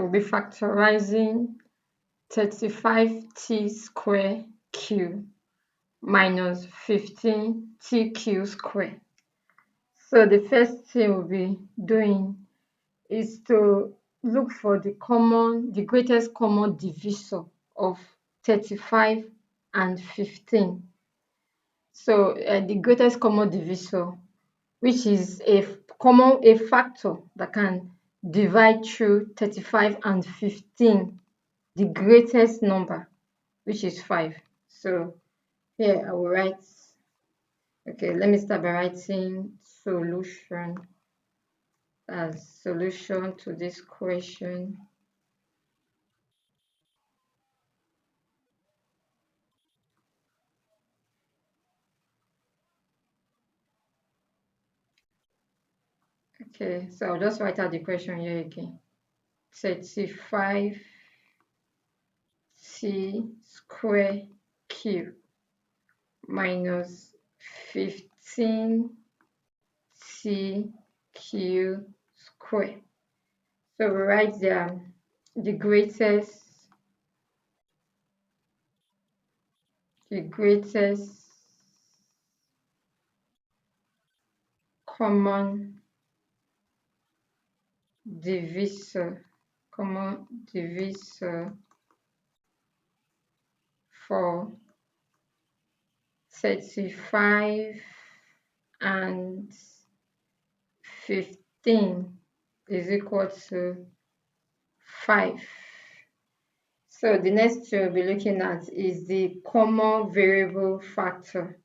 will be factorizing 35t square q minus 15tq square. So the first thing we'll be doing is to look for the greatest common divisor of 35 and 15. So the greatest common divisor, which is a factor that can divide through 35 and 15, the greatest number, which is 5. So here I will write, okay, let me start by writing solution as solution to this question. Okay, so I'll just write out the question here again. 35t square cube minus 15t cube square. So we write down the greatest common divisor for 35 and 15 is equal to 5. So the next thing we'll be looking at is the common variable factor.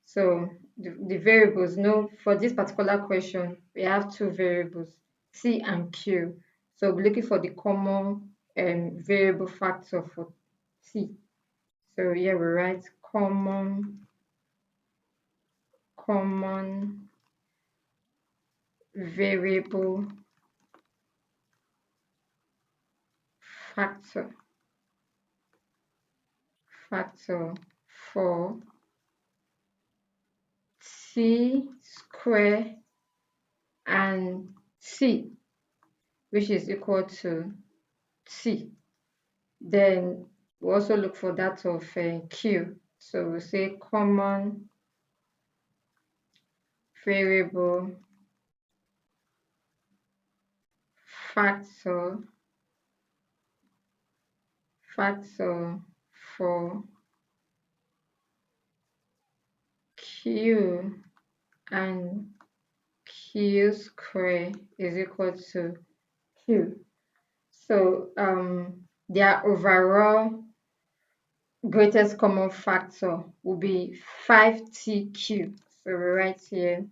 So the variables, for this particular question, we have two variables, C and Q. So we're looking for the common variable factor for C. So here we write common variable factor for C square and C, which is equal to T. Then we also look for that of Q. So we'll say common variable factor for Q and Q square is equal to Q. So their overall greatest common factor will be 5tq. So we write here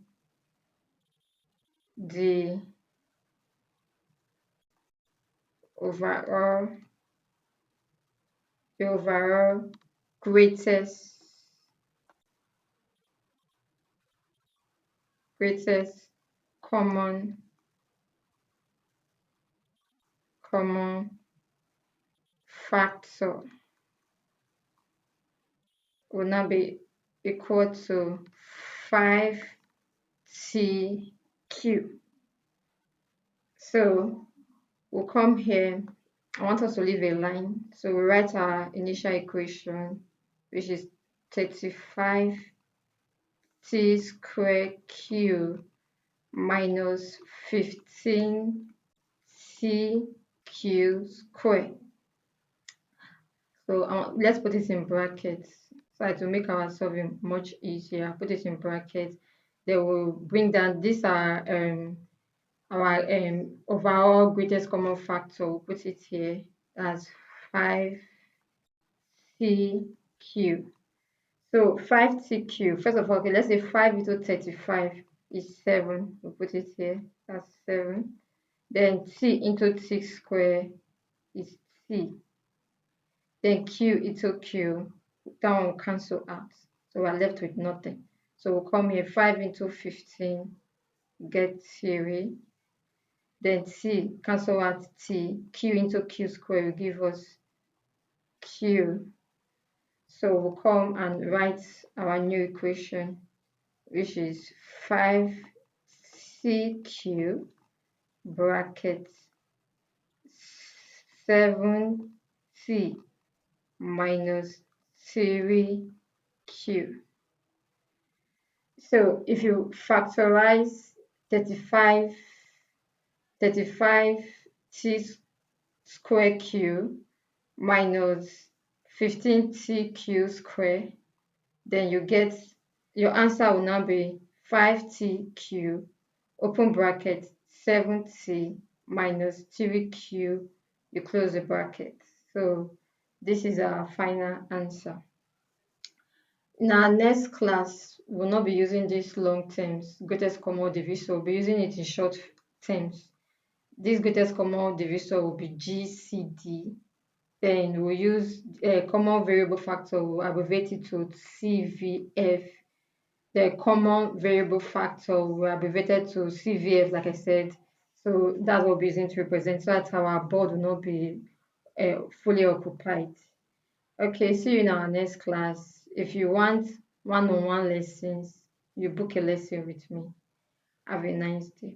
the overall greatest common factor will now be equal to 5tq. So we'll come here. I want us to leave a line. So we write our initial equation, which is 35t square q minus 15tq square. So let's put this in brackets so to make our solving much easier. Put it in brackets. Then we'll bring down these are our overall greatest common factor. We'll put it here as 5tq. So 5tq, first of all, okay, let's say 5 into 35 is 7. We'll put it here, that's 7. Then t into t square is t. Then q into q, that one will cancel out. So we're left with nothing. So we'll come here, 5 into 15, get 3. Then t, cancel out t. Q into q square will give us q. So we'll come and write our new equation, which is 5tq bracket 7t minus 3q. So if you factorize 35, 35t square q minus 15tq square, then you get your answer will now be 5tq open bracket 7t minus 3q, you close the bracket. So this is our final answer. In our next class, we'll not be using these long terms, greatest common divisor, we'll be using it in short terms. This greatest common divisor will be GCD. Then we'll use a common variable factor, we'll abbreviate it to CVF. The common variable factor, we abbreviated to CVF, like I said. So that's what we're using to represent, so that our board will not be fully occupied. Okay, see you in our next class. If you want one-on-one lessons, you book a lesson with me. Have a nice day.